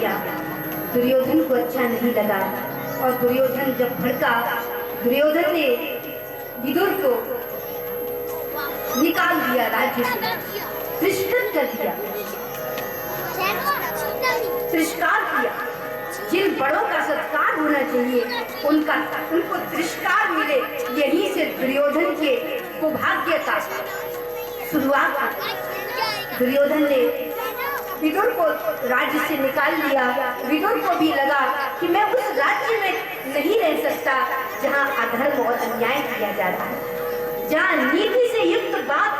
किया। दुर्योधन को अच्छा नहीं लगा और दुर्योधन जब भड़का, दुर्योधन ने विदुर को निकाल दिया राज्य से, तिरस्कृत कर दिया, तिरस्कार किया। जिन बड़ों का सत्कार होना चाहिए उनको तिरस्कार मिले, यहीं से दुर्योधन के कुभाग्य का शुरुआत। दुर्योधन ने विदुर को राज्य से निकाल दिया। विदुर को भी लगा कि मैं उस राज्य में नहीं रह सकता जहां अधर्म और अन्याय किया जा रहा है, जहां नीति से युक्त बात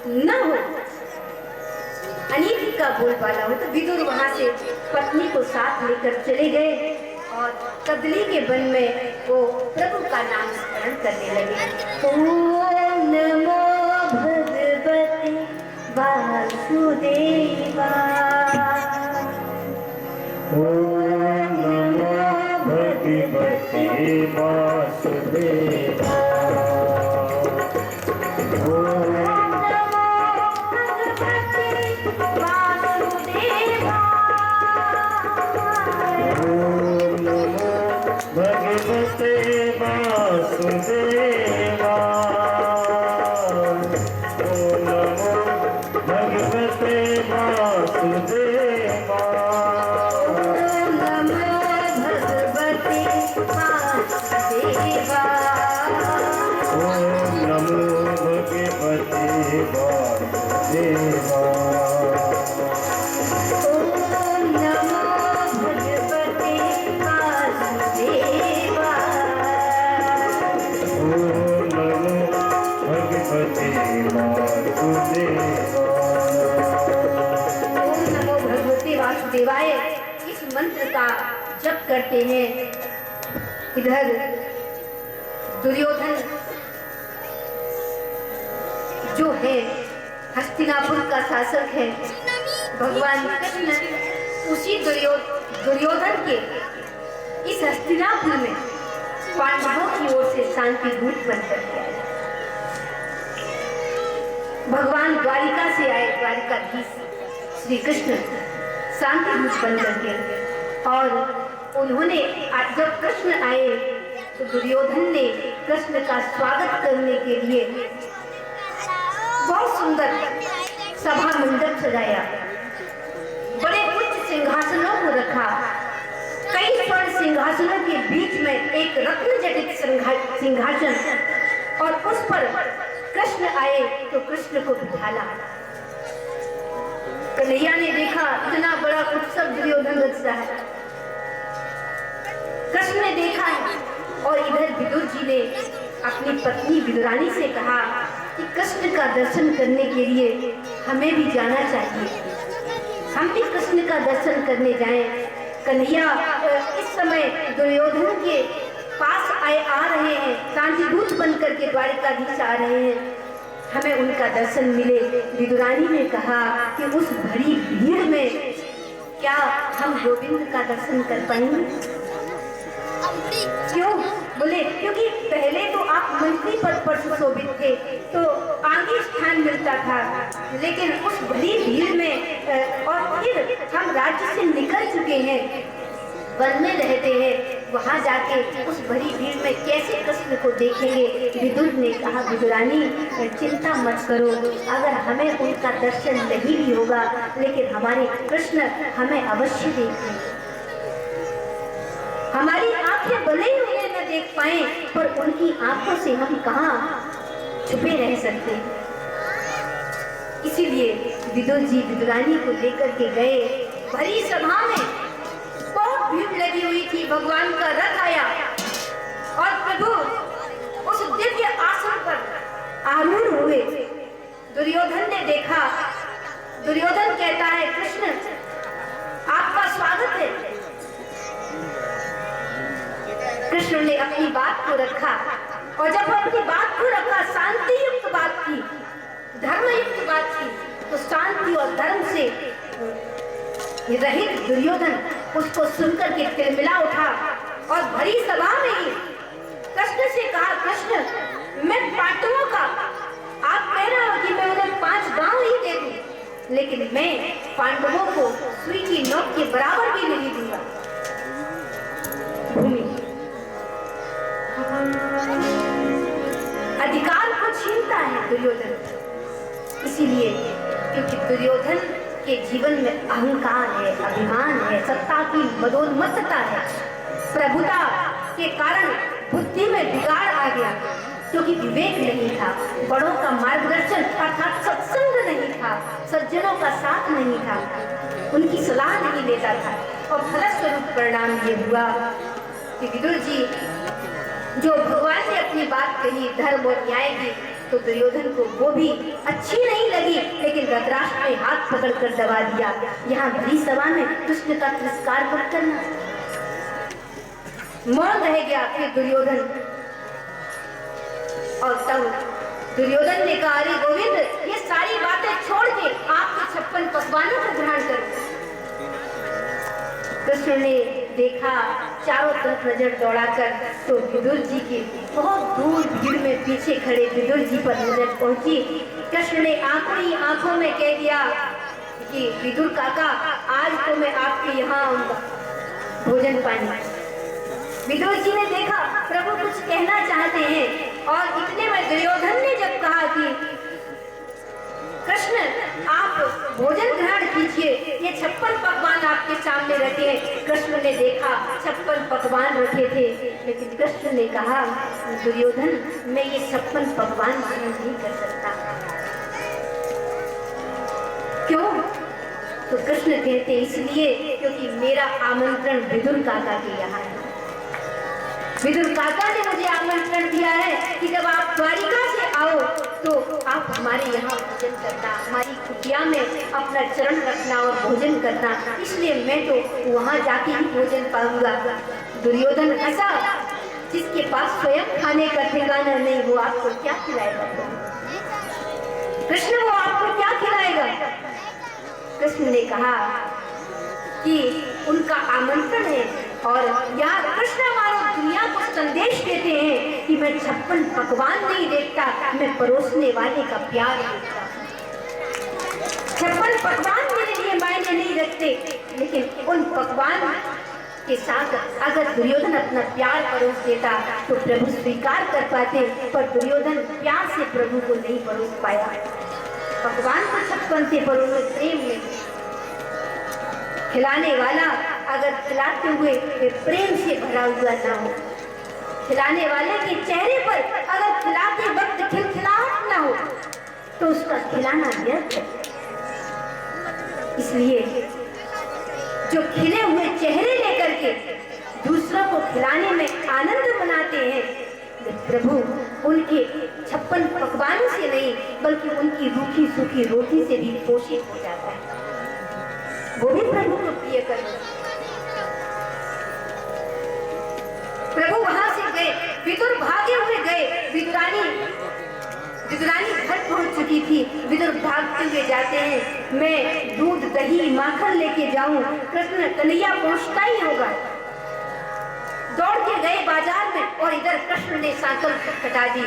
न हो, अनीति का बोलबाला हो। तो विदुर वहां से पत्नी को साथ लेकर चले गए और कदली के वन में वो प्रभु का नाम स्मरण करने लगे। ओम नमो भगवते वासुदेवा, ओम नमो भगवते वासुदेवा, ओम भगवते वासुदेवा, ओम नमो भगवते वासुदेवा, ओम नमो भगवते वासुदेवा, ओम नमो भगवते वासुदेवा, ओम नमो भगवते वासुदेवा, ओम नमो भगवते वासुदेवा। ओम नमो भगवते वासुदेवाय। इस मंत्र का जप करते हैं। इधर दुर्योधन जो है हस्तिनापुर का शासक है, भगवान कृष्ण उसी दुर्योधन के इस हस्तिनापुर में पांडवों की ओर से शांति दूत बनकर के आए। भगवान द्वारिका से आए, द्वारिकाधीश श्री कृष्ण शांति दूत बनकर के, और उन्होंने जब कृष्ण आए तो दुर्योधन ने कृष्ण का स्वागत करने के लिए बहुत सुंदर सभा मंडप सजाया, बड़े उच्च सिंहासनों को रखा। कई स्वर्ण सिंहासनों के बीच में एक रत्न जटित सिंहासन, और उस पर कृष्ण आए तो कृष्ण को बिठाला। कन्हैया ने देखा इतना बड़ा उत्सव दुर्योधन रचता है, कृष्ण ने देखा है, और इधर विदुर जी ने अपनी पत्नी विदुरानी से कहा कि कृष्ण का दर्शन करने के लिए हमें भी जाना चाहिए, हम भी कृष्ण का दर्शन करने जाएं। कन्हैया इस समय दुर्योधन के पास आ रहे हैं, शांति दूत बनकर के द्वारिकाधीश आ रहे हैं, हमें उनका दर्शन मिले। विदुरानी ने कहा कि उस भरी भीड़ में क्या हम गोविंद का दर्शन कर पाएंगे? क्यों? बोले क्योंकि पहले तो आप मंत्री पद पर सुशोभित थे तो आगे स्थान मिलता था, लेकिन उस भरी भीड़ में और फिर हम राज्य से निकल चुके हैं, वन में रहते हैं, वहां जाके उस भरी भीड़ में कैसे कृष्ण को देखेंगे? विदुर ने कहा विदुरानी चिंता मत करो, अगर हमें उनका दर्शन नहीं भी होगा लेकिन हमारे कृष्ण हमें अवश्य देखेंगे। हमारी आंखें भले ही उन्हें न देख पाए पर उनकी आंखों से हम कहाँ छुपे रह सकते। इसीलिए विदुर जी विदुरानी को लेकर के गए। भरी सभा में बहुत भीड़ लगी हुई थी। भगवान का रथ आया और प्रभु उस दिव्य आसन पर आरूढ़ हुए। दुर्योधन ने देखा, दुर्योधन कहता है कृष्ण आपका स्वागत है। कृष्ण ने अपनी बात को रखा, और जब वो अपनी बात को रखा, शांति युक्त बात थी, धर्म युक्त बात थी, तो शांति और धर्म से रहित दुर्योधन उसको सुनकर के तिलमिला उठा और भरी सभा में ही कृष्ण से कहा कृष्ण मैं पांडवों का, आप कह रहे हो कि मैं उन्हें 5 गांव ही दे दूं, लेकिन मैं पांडवों को सुई की नोक के बराबर भी नहीं दूंगा। भूमि अधिकार को छीनता है दुर्योधन, इसीलिए क्योंकि दुर्योधन के जीवन में अहंकार है, अभिमान है, सत्ता की मदोन्मत्तता है। प्रभुता के कारण बुद्धि में बिगाड़ आ गया, क्योंकि विवेक नहीं था, बड़ों का मार्गदर्शन अर्थात सत्संग नहीं था, सज्जनों का साथ नहीं था, उनकी सलाह नहीं लेता था। और फलस्वरूप परिणाम ये हुआ कि विदुर जी जो भगवान ने अपनी बात कही धर्म और न्याय की, तो दुर्योधन को वो भी अच्छी नहीं लगी, लेकिन धृतराष्ट्र ने हाथ पकड़कर दबा दिया। यहाँ भरी सभा में कृष्ण का तिरस्कार मत करना। मौन रह गया फिर दुर्योधन, और तब दुर्योधन ने कहा, अरे गोविंद, ये सारी बातें छोड़ के आपके 56 पकवानों को ग्रहण करो। कृष्ण ने देखा, चारों तरफ नजर दौड़ाकर, तो विदुर जी के बहुत दूर भीड़ में पीछे खड़े विदुर जी पर नजर पहुंची। कृष्ण ने आखिरी आंखों में कह दिया कि विदुर काका, आज तो मैं आपके यहाँ आऊंगा भोजन पानी। विदुर जी ने देखा प्रभु कुछ कहना चाहते हैं, और इतने में दुर्योधन ने जब कहा कि कृष्ण आप भोजन ग्रहण कीजिए, ये 56 पकवान आपके सामने रखे हैं। कृष्ण ने देखा 56 पकवान रखे थे, लेकिन कृष्ण ने कहा, दुर्योधन, मैं ये 56 पकवान ग्रहण नहीं कर सकता। क्यों? तो कृष्ण कहते इसलिए क्योंकि मेरा आमंत्रण विदुर काका के यहाँ है। विदुर काका ने मुझे आमंत्रण दिया है कि जब आप द्वारिका से आओ तो आप हमारे यहाँ भोजन करना, हमारी कुटिया में अपना चरण रखना और भोजन करना, इसलिए मैं तो वहाँ जाके ही भोजन पाऊंगा। दुर्योधन हंसा, जिसके पास स्वयं खाने का ठिकाना नहीं, वो आपको क्या खिलाएगा? कृष्ण वो आपको क्या खिलाएगा? कृष्ण ने कहा कि उनका आमंत्रण है, और यहाँ कृष्ण मानो दुनिया को संदेश देते हैं कि मैं 56 पकवान नहीं देखता, मैं परोसने वाले का प्यार देखता। 56 पकवान मेरे लिए मायने नहीं रखते, लेकिन उन पकवान के साथ अगर दुर्योधन अपना प्यार परोस देता तो प्रभु स्वीकार कर पाते, पर दुर्योधन प्यार से प्रभु को नहीं परोस पाया। पकवान को 56 थे, पर उनमें प्रेम नहीं। खिलाने वाला अगर खिलाते हुए प्रेम से भरा हुआ ना हो, खिलाने वाले के चेहरे पर अगर खिलाते वक्त खिलखिलाहट ना हो, तो उसका खिलाना व्यर्थ है। इसलिए जो खिले हुए चेहरे लेकर के दूसरों को खिलाने में आनंद मनाते हैं, प्रभु उनके 56 पकवानों से नहीं, बल्कि उनकी रूखी सूखी रोटी से भी पोषित हो जाता है। वो भी प्रभु को प्रिय करना। प्रभु वहां से गए, विदुर भागे हुए गए। विदुरानी घर पहुंच चुकी थी। विदुर भागते हुए जाते हैं, मैं दूध दही माखन लेके जाऊं, कृष्ण कन्हैया पहुंचता ही होगा। दौड़ के गए बाजार में, और इधर कृष्ण ने सांकल खटखटा दी,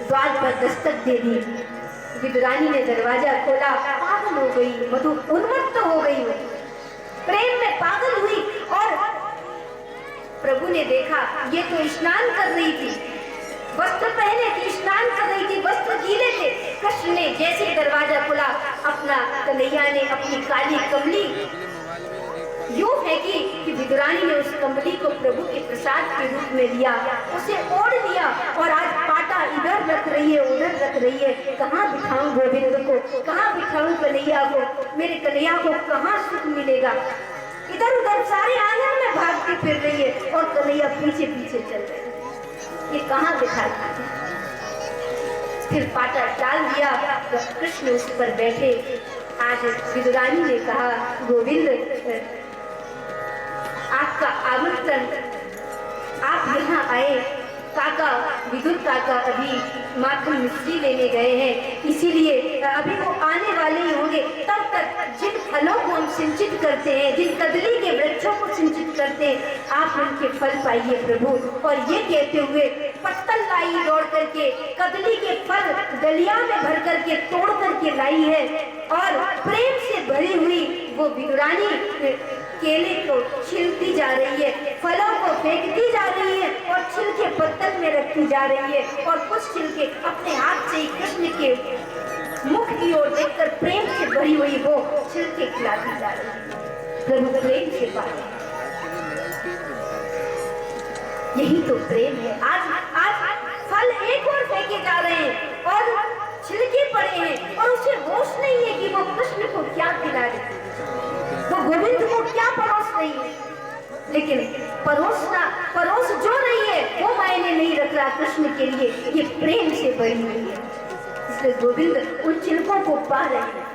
द्वार पर दस्तक दे दी। विदुरानी ने दरवाजा खोला, पागल हो गई, मधु उन्मत्त हो गई, प्रेम में पागल हुई। और प्रभु ने देखा ये तो स्नान कर रही थी, वस्त्र पहने थी, स्नान कर रही थी, वस्त्र गीले थे। कृष्ण ने जैसे दरवाजा खोला, अपना कन्हैया ने अपनी काली कमली यूं फेंकी कि विदुरानी ने उस कमली को प्रभु के प्रसाद के रूप में लिया, उसे ओढ़ लिया, और आज पाटा इधर रख रही है, उधर रख रही है। कहाँ बिठाऊं गोविंद को, कहाँ बिठाऊं कन्हैया को, मेरे कन्हैया को कहाँ सुख मिलेगा? इधर उधर सारे आंगन में भागती फिर रही है, और कन्हैया पीछे पीछे चल रहे हैं। ये कहाँ बिठा? फिर पाटा डाल दिया, कृष्ण उस पर बैठे। आज विदुरानी ने कहा, गोविंद आपका आमंत्रण, आप यहाँ आए, काका विदुर काका अभी माखन मिश्री लेने गए हैं, इसीलिए अभी वो आने वाले ही होंगे। तब तक जिन फलों को हम सिंचित करते हैं, जिन कदली के वृक्षों को सिंचित करते हैं, आप उनके फल पाइए प्रभु। और ये कहते हुए पत्तल लाई दौड़ करके, कदली के फल डलिया में भर करके तोड़ करके लाई है। और प्रेम से भरी हुई वो विदुरानी केले को छीलती जा रही है, फलों को फेंकती जा रही है और छिलके पत्तल में रखती जा रही है और कुछ छिलके अपने हाथ से ही कृष्ण के मुख की ओर देखकर प्रेम से भरी हुई वो छिलके खिलाती जा रही है। प्रभु प्रेम से बात, यही तो प्रेम है। आज फल एक और फेंके जा रहे हैं और छिलके पड़े हैं और उसे होश नहीं है कि वो कृष्ण को क्या खिला रहे, वो गोविंद को क्या परोस रही है। लेकिन परोस जो रही है वो मायने नहीं रख रहा कृष्ण के लिए, ये प्रेम से भरी हुई है। इसलिए गोविंद उन छिलकों को पा रहे हैं,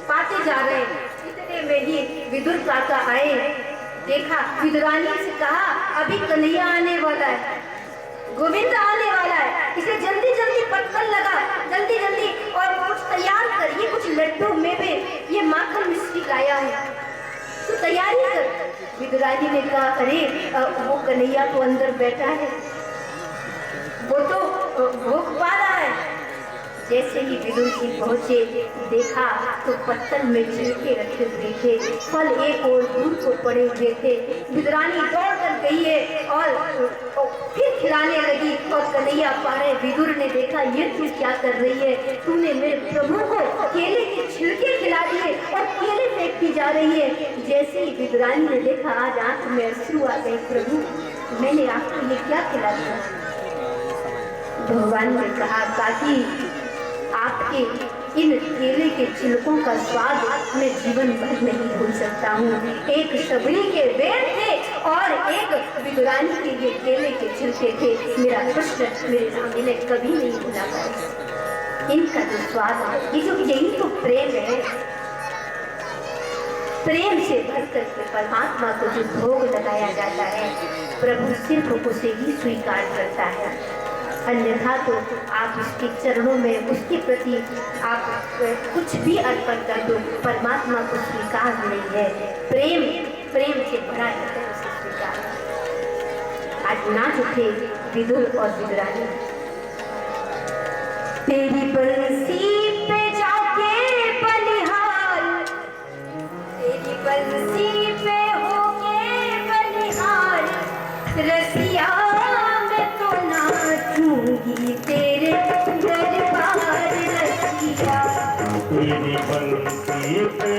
पाते जा रहे हैं। इतने में ही विदुर काका आए, देखा, विदुरानी से कहा अभी कन्हैया आने वाला है, गोविंद आने वाला है, इसे जल्दी जल्दी पत्थर लगा, जल्दी जल्दी और कुछ तैयार कर, ये कुछ लड्डू मेवे, ये माखन मिश्री लाया है, तो तैयारी कर। विदुरानी ने कहा अरे वो कन्हैया तो अंदर बैठा है, वो तो भूख पा रहा है। जैसे ही विदुर जी पहुंचे, देखा तो पत्तल में छिलके रखे हुए थे, फल एक और दूर को पड़े हुए थे। विदुरानी दौड़ कर गई है और फिर खिलाने लगी और कन्हैया पारे। विदुर ने देखा ये तू क्या कर रही है, तूने मेरे प्रभु को केले के छिलके खिला दिए और केले फेंकती जा रही है। जैसे ही विदुरानी ने देखा आज आंख में आंसू आ गए, प्रभु मैंने आपको ये क्या खिला दिया। भगवान ने कहा काकी आपके इन केले के छिलकों का स्वाद मैं जीवन भर नहीं भूल सकता हूँ। एक शबरी के बेर थे और एक विदुरानी के ये केले के छिलके थे, मेरा कृष्ण मेरे सामने मैं कभी नहीं भूला पाया। इनका जो स्वाद है, यही तो प्रेम है। प्रेम से भर करके परमात्मा को जो भोग लगाया जाता है, प्रभु सिर्फ उसे ही स्वीकार करता है, अन्यथा तो आप उसके चरणों में उसके प्रति आप कुछ भी अर्पण कर दो, परमात्मा को स्वीकार नहीं है। प्रेम से भरा रहता है, उसे स्वीकार। आज नाच उठे विदुर और विदुरानी। तेरी बंसी पे जाके बलिहार, तेरी बंसी पे होके बलिहार, रसिया तेरे दरबार रसिया, तेरी बंसी पे